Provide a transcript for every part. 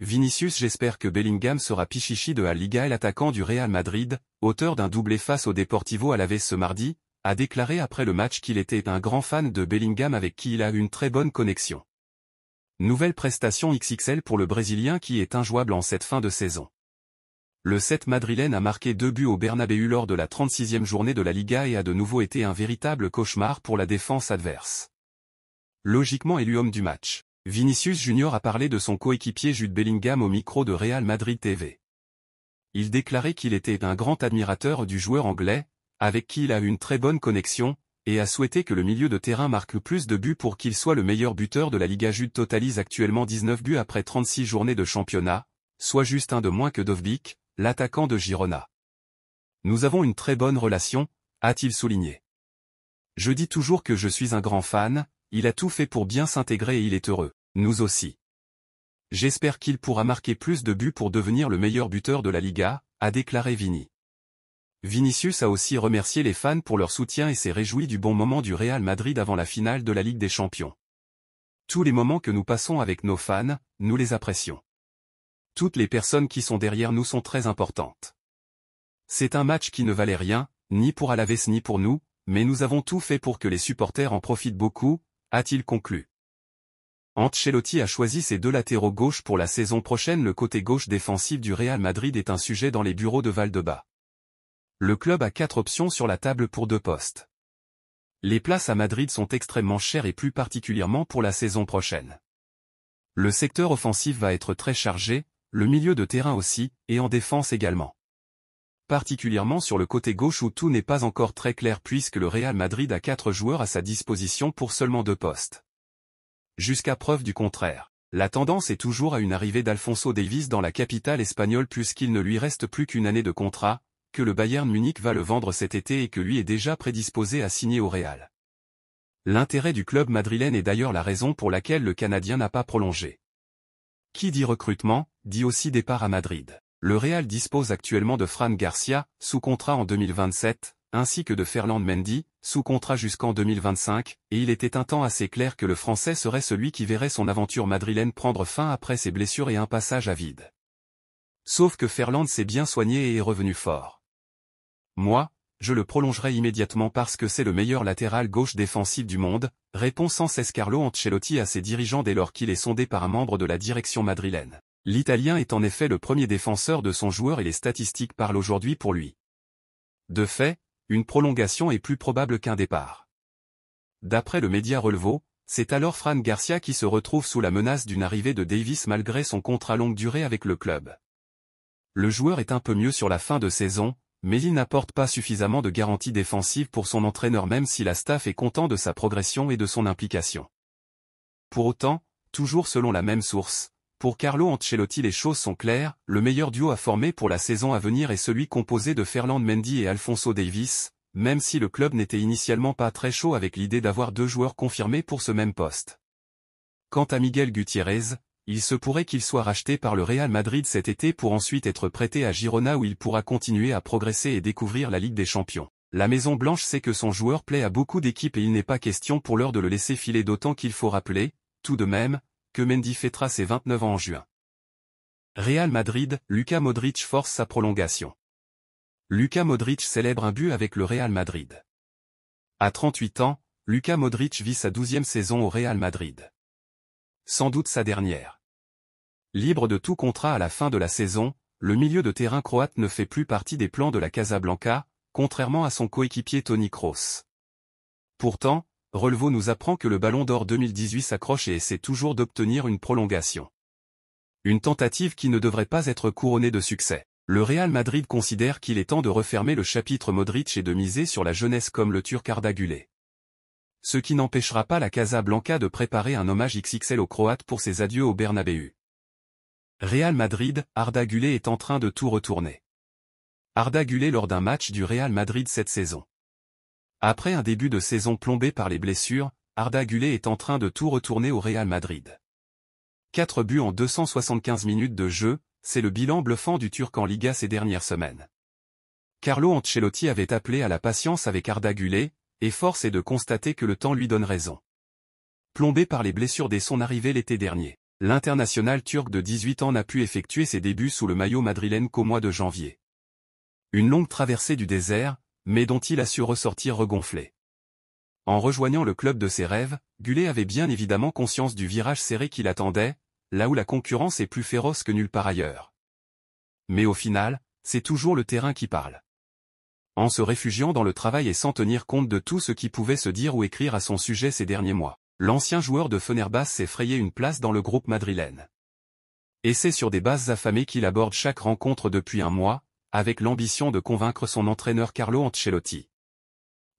Vinicius j'espère que Bellingham sera Pichichi de la Liga et l'attaquant du Real Madrid, auteur d'un doublé face au Deportivo Alavés ce mardi, a déclaré après le match qu'il était un grand fan de Bellingham avec qui il a une très bonne connexion. Nouvelle prestation XXL pour le Brésilien qui est injouable en cette fin de saison. Le 7 madrilène a marqué 2 buts au Bernabéu lors de la 36e journée de la Liga et a de nouveau été un véritable cauchemar pour la défense adverse. Logiquement élu homme du match, Vinicius Junior a parlé de son coéquipier Jude Bellingham au micro de Real Madrid TV. Il déclarait qu'il était un grand admirateur du joueur anglais, avec qui il a une très bonne connexion, et a souhaité que le milieu de terrain marque plus de buts pour qu'il soit le meilleur buteur de la Liga. Jude totalise actuellement 19 buts après 36 journées de championnat, soit juste un de moins que Dovbyk, l'attaquant de Girona. Nous avons une très bonne relation, a-t-il souligné. Je dis toujours que je suis un grand fan, il a tout fait pour bien s'intégrer et il est heureux, nous aussi. J'espère qu'il pourra marquer plus de buts pour devenir le meilleur buteur de la Liga, a déclaré Vini. Vinicius a aussi remercié les fans pour leur soutien et s'est réjoui du bon moment du Real Madrid avant la finale de la Ligue des Champions. Tous les moments que nous passons avec nos fans, nous les apprécions. Toutes les personnes qui sont derrière nous sont très importantes. C'est un match qui ne valait rien, ni pour Alavés ni pour nous, mais nous avons tout fait pour que les supporters en profitent beaucoup, a-t-il conclu. Ancelotti a choisi ses deux latéraux gauche pour la saison prochaine. Le côté gauche défensif du Real Madrid est un sujet dans les bureaux de Valdebebas. Le club a 4 options sur la table pour 2 postes. Les places à Madrid sont extrêmement chères et plus particulièrement pour la saison prochaine. Le secteur offensif va être très chargé, le milieu de terrain aussi, et en défense également. Particulièrement sur le côté gauche où tout n'est pas encore très clair puisque le Real Madrid a 4 joueurs à sa disposition pour seulement 2 postes. Jusqu'à preuve du contraire, la tendance est toujours à une arrivée d'Alphonso Davies dans la capitale espagnole puisqu'il ne lui reste plus qu'une année de contrat, que le Bayern Munich va le vendre cet été et que lui est déjà prédisposé à signer au Real. L'intérêt du club madrilène est d'ailleurs la raison pour laquelle le Canadien n'a pas prolongé. Qui dit recrutement, dit aussi départ à Madrid. Le Real dispose actuellement de Fran Garcia, sous contrat en 2027, ainsi que de Ferland Mendy, sous contrat jusqu'en 2025, et il était un temps assez clair que le Français serait celui qui verrait son aventure madrilène prendre fin après ses blessures et un passage à vide. Sauf que Ferland s'est bien soigné et est revenu fort. Moi, je le prolongerai immédiatement parce que c'est le meilleur latéral gauche défensif du monde, répond sans cesse Carlo Ancelotti à ses dirigeants dès lors qu'il est sondé par un membre de la direction madrilène. L'Italien est en effet le premier défenseur de son joueur et les statistiques parlent aujourd'hui pour lui. De fait, une prolongation est plus probable qu'un départ. D'après le média Relevo, c'est alors Fran Garcia qui se retrouve sous la menace d'une arrivée de Davies malgré son contrat longue durée avec le club. Le joueur est un peu mieux sur la fin de saison, mais il n'apporte pas suffisamment de garanties défensives pour son entraîneur même si la staff est content de sa progression et de son implication. Pour autant, toujours selon la même source, pour Carlo Ancelotti les choses sont claires, le meilleur duo à former pour la saison à venir est celui composé de Ferland Mendy et Alphonso Davies, même si le club n'était initialement pas très chaud avec l'idée d'avoir 2 joueurs confirmés pour ce même poste. Quant à Miguel Gutiérrez, il se pourrait qu'il soit racheté par le Real Madrid cet été pour ensuite être prêté à Girona où il pourra continuer à progresser et découvrir la Ligue des Champions. La Maison Blanche sait que son joueur plaît à beaucoup d'équipes et il n'est pas question pour l'heure de le laisser filer d'autant qu'il faut rappeler, tout de même, que Mendy fêtera ses 29 ans en juin. Real Madrid, Luka Modric force sa prolongation. Luka Modric célèbre un but avec le Real Madrid. À 38 ans, Luka Modric vit sa 12e saison au Real Madrid. Sans doute sa dernière. Libre de tout contrat à la fin de la saison, le milieu de terrain croate ne fait plus partie des plans de la Casablanca, contrairement à son coéquipier Toni Kroos. Pourtant, Relevo nous apprend que le Ballon d'Or 2018 s'accroche et essaie toujours d'obtenir une prolongation. Une tentative qui ne devrait pas être couronnée de succès. Le Real Madrid considère qu'il est temps de refermer le chapitre Modric et de miser sur la jeunesse comme le Turc Arda Güler. Ce qui n'empêchera pas la Casablanca de préparer un hommage XXL aux Croates pour ses adieux au Bernabéu. Real Madrid, Arda Güler est en train de tout retourner. Arda Güler lors d'un match du Real Madrid cette saison. Après un début de saison plombé par les blessures, Arda Güler est en train de tout retourner au Real Madrid. 4 buts en 275 minutes de jeu, c'est le bilan bluffant du Turc en Liga ces dernières semaines. Carlo Ancelotti avait appelé à la patience avec Arda Güler, et force est de constater que le temps lui donne raison. Plombé par les blessures dès son arrivée l'été dernier, L'international turc de 18 ans n'a pu effectuer ses débuts sous le maillot madrilène qu'au mois de janvier. Une longue traversée du désert, mais dont il a su ressortir regonflé. En rejoignant le club de ses rêves, Gullet avait bien évidemment conscience du virage serré qui l'attendait, là où la concurrence est plus féroce que nulle part ailleurs. Mais au final, c'est toujours le terrain qui parle. En se réfugiant dans le travail et sans tenir compte de tout ce qui pouvait se dire ou écrire à son sujet ces derniers mois, l'ancien joueur de Fenerbahçe s'est frayé une place dans le groupe madrilène. Et c'est sur des bases affamées qu'il aborde chaque rencontre depuis un mois, avec l'ambition de convaincre son entraîneur Carlo Ancelotti.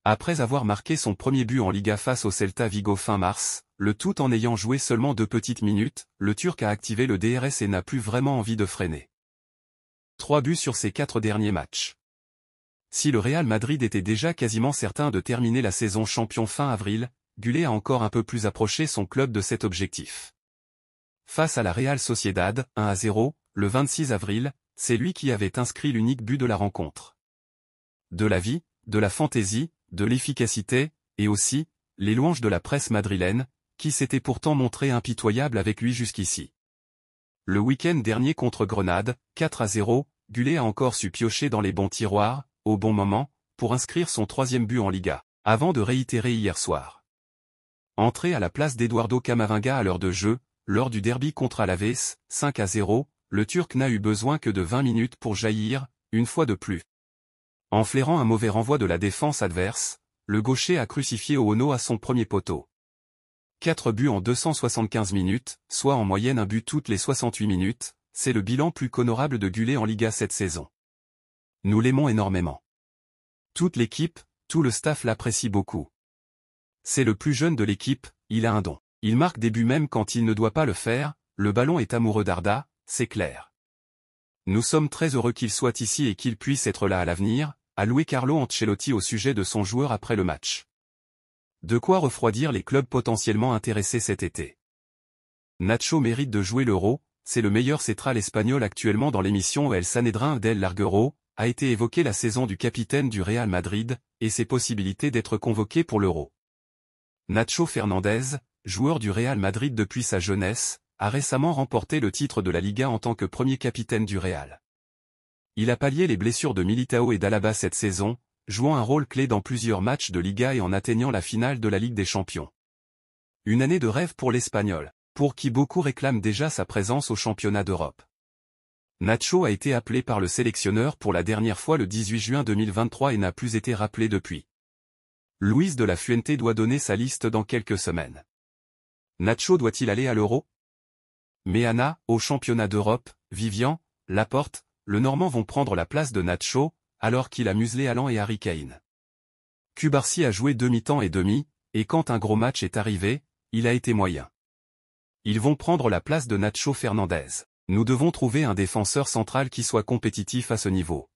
Après avoir marqué son premier but en Liga face au Celta Vigo fin mars, le tout en ayant joué seulement 2 petites minutes, le Turc a activé le DRS et n'a plus vraiment envie de freiner. 3 buts sur ses 4 derniers matchs. Si le Real Madrid était déjà quasiment certain de terminer la saison champion fin avril, Gullet a encore un peu plus approché son club de cet objectif. Face à la Real Sociedad, 1-0, le 26 avril, c'est lui qui avait inscrit l'unique but de la rencontre. De la vie, de la fantaisie, de l'efficacité, et aussi, les louanges de la presse madrilène, qui s'était pourtant montrée impitoyable avec lui jusqu'ici. Le week-end dernier contre Grenade, 4-0, Gullet a encore su piocher dans les bons tiroirs, au bon moment, pour inscrire son 3e but en Liga, avant de réitérer hier soir. Entré à la place d'Eduardo Camavinga à l'heure de jeu, lors du derby contre Alaves, 5-0, le Turc n'a eu besoin que de 20 minutes pour jaillir, une fois de plus. En flairant un mauvais renvoi de la défense adverse, le gaucher a crucifié Oono à son premier poteau. 4 buts en 275 minutes, soit en moyenne un but toutes les 68 minutes, c'est le bilan plus qu'honorable de Gullet en Liga cette saison. Nous l'aimons énormément. Toute l'équipe, tout le staff l'apprécie beaucoup. C'est le plus jeune de l'équipe, il a un don. Il marque des buts même quand il ne doit pas le faire, le ballon est amoureux d'Arda, c'est clair. Nous sommes très heureux qu'il soit ici et qu'il puisse être là à l'avenir, a loué Carlo Ancelotti au sujet de son joueur après le match. De quoi refroidir les clubs potentiellement intéressés cet été. Nacho mérite de jouer l'Euro, c'est le meilleur central espagnol actuellement dans l'émission El Sanedrin del Larguero, a été évoqué la saison du capitaine du Real Madrid, et ses possibilités d'être convoqué pour l'Euro. Nacho Fernandez, joueur du Real Madrid depuis sa jeunesse, a récemment remporté le titre de la Liga en tant que premier capitaine du Real. Il a pallié les blessures de Militao et d'Alaba cette saison, jouant un rôle clé dans plusieurs matchs de Liga et en atteignant la finale de la Ligue des Champions. Une année de rêve pour l'Espagnol, pour qui beaucoup réclament déjà sa présence au championnat d'Europe. Nacho a été appelé par le sélectionneur pour la dernière fois le 18 juin 2023 et n'a plus été rappelé depuis. Luis de la Fuente doit donner sa liste dans quelques semaines. Nacho doit-il aller à l'Euro? Meana, au championnat d'Europe, Vivian, Laporte, le Normand vont prendre la place de Nacho, alors qu'il a muselé Alan et Harry Kane. Cubarsí a joué demi-temps et demi, et quand un gros match est arrivé, il a été moyen. Ils vont prendre la place de Nacho Fernandez. Nous devons trouver un défenseur central qui soit compétitif à ce niveau.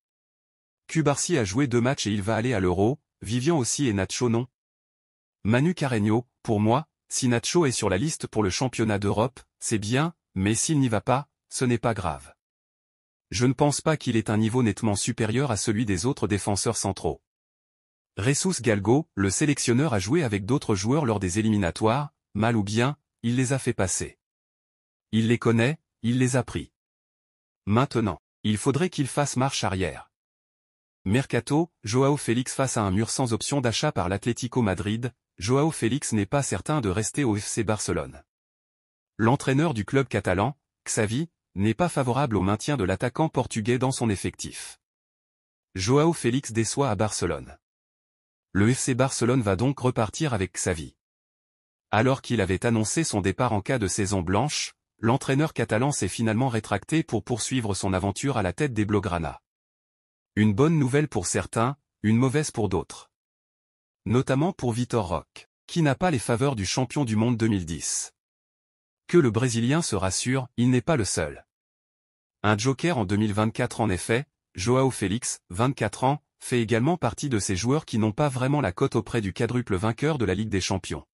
Cubarsí a joué 2 matchs et il va aller à l'Euro, Vivian aussi et Nacho non. Manu Carreño, pour moi, si Nacho est sur la liste pour le championnat d'Europe, c'est bien, mais s'il n'y va pas, ce n'est pas grave. Je ne pense pas qu'il ait un niveau nettement supérieur à celui des autres défenseurs centraux. Jesus Galgo, le sélectionneur a joué avec d'autres joueurs lors des éliminatoires, mal ou bien, il les a fait passer. Il les connaît, il les a pris. Maintenant, il faudrait qu'il fasse marche arrière. Mercato, Joao Félix face à un mur sans option d'achat par l'Atlético Madrid, Joao Félix n'est pas certain de rester au FC Barcelone. L'entraîneur du club catalan, Xavi, n'est pas favorable au maintien de l'attaquant portugais dans son effectif. Joao Félix déçoit à Barcelone. Le FC Barcelone va donc repartir avec Xavi. Alors qu'il avait annoncé son départ en cas de saison blanche, l'entraîneur catalan s'est finalement rétracté pour poursuivre son aventure à la tête des Blaugrana. Une bonne nouvelle pour certains, une mauvaise pour d'autres. Notamment pour Vitor Roque, qui n'a pas les faveurs du champion du monde 2010. Que le Brésilien se rassure, il n'est pas le seul. Un joker en 2024 en effet, Joao Félix, 24 ans, fait également partie de ces joueurs qui n'ont pas vraiment la cote auprès du quadruple vainqueur de la Ligue des Champions.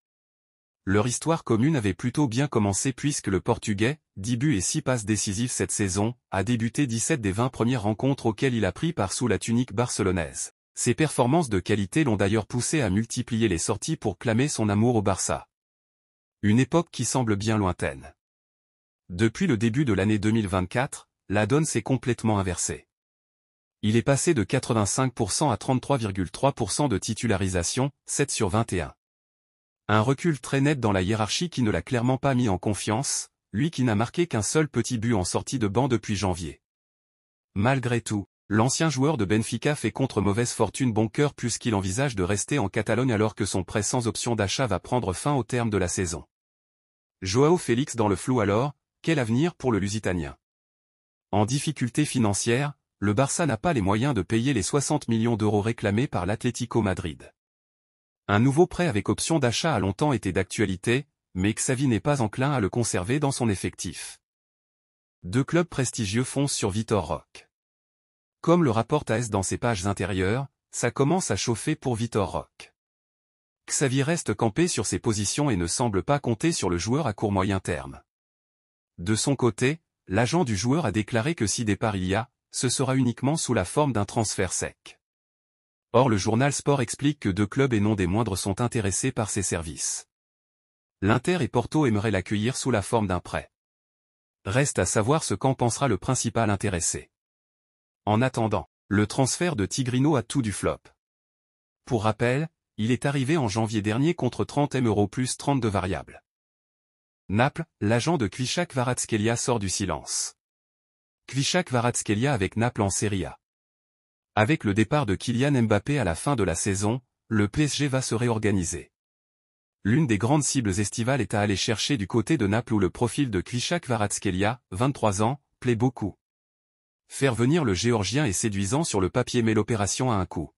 Leur histoire commune avait plutôt bien commencé puisque le Portugais, 10 buts et 6 passes décisives cette saison, a débuté 17 des 20 premières rencontres auxquelles il a pris part sous la tunique barcelonaise. Ses performances de qualité l'ont d'ailleurs poussé à multiplier les sorties pour clamer son amour au Barça. Une époque qui semble bien lointaine. Depuis le début de l'année 2024, la donne s'est complètement inversée. Il est passé de 85% à 33,3% de titularisation, 7 sur 21. Un recul très net dans la hiérarchie qui ne l'a clairement pas mis en confiance, lui qui n'a marqué qu'un seul petit but en sortie de banc depuis janvier. Malgré tout, l'ancien joueur de Benfica fait contre mauvaise fortune bon cœur puisqu'il envisage de rester en Catalogne alors que son prêt sans option d'achat va prendre fin au terme de la saison. Joao Félix dans le flou alors, quel avenir pour le Lusitanien? En difficulté financière, le Barça n'a pas les moyens de payer les 60 millions d'euros réclamés par l'Atlético Madrid. Un nouveau prêt avec option d'achat a longtemps été d'actualité, mais Xavi n'est pas enclin à le conserver dans son effectif. Deux clubs prestigieux foncent sur Vitor Roque. Comme le rapporte AS dans ses pages intérieures, ça commence à chauffer pour Vitor Roque. Xavi reste campé sur ses positions et ne semble pas compter sur le joueur à court-moyen terme. De son côté, l'agent du joueur a déclaré que si départ il y a, ce sera uniquement sous la forme d'un transfert sec. Or le journal Sport explique que deux clubs et non des moindres sont intéressés par ses services. L'Inter et Porto aimeraient l'accueillir sous la forme d'un prêt. Reste à savoir ce qu'en pensera le principal intéressé. En attendant, le transfert de Tigrino a tout du flop. Pour rappel, il est arrivé en janvier dernier contre 30 M € plus 30 de variables. Naples, l'agent de Kvichak Kvaratskhelia sort du silence. Kvichak Kvaratskhelia avec Naples en Serie A. Avec le départ de Kylian Mbappé à la fin de la saison, le PSG va se réorganiser. L'une des grandes cibles estivales est à aller chercher du côté de Naples où le profil de Kvichak Kvaratskhelia, 23 ans, plaît beaucoup. Faire venir le Géorgien est séduisant sur le papier mais l'opération a un coût.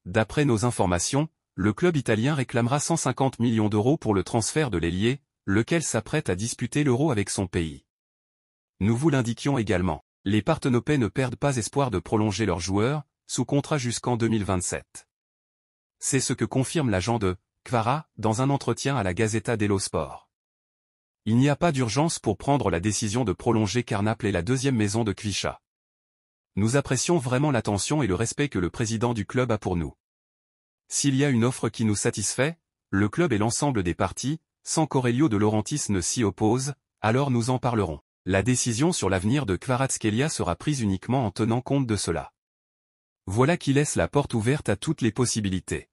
D'après nos informations, le club italien réclamera 150 millions d'euros pour le transfert de l'ailier, lequel s'apprête à disputer l'Euro avec son pays. Nous vous l'indiquions également. Les Partenopais ne perdent pas espoir de prolonger leurs joueurs, sous contrat jusqu'en 2027. C'est ce que confirme l'agent de Kvara dans un entretien à la Gazzetta dello Sport. Il n'y a pas d'urgence pour prendre la décision de prolonger car Naples est la deuxième maison de Kvicha. Nous apprécions vraiment l'attention et le respect que le président du club a pour nous. S'il y a une offre qui nous satisfait, le club et l'ensemble des parties, sans qu'Aurelio de Laurentiis ne s'y oppose, alors nous en parlerons. La décision sur l'avenir de Kvaratskhelia sera prise uniquement en tenant compte de cela. Voilà qui laisse la porte ouverte à toutes les possibilités.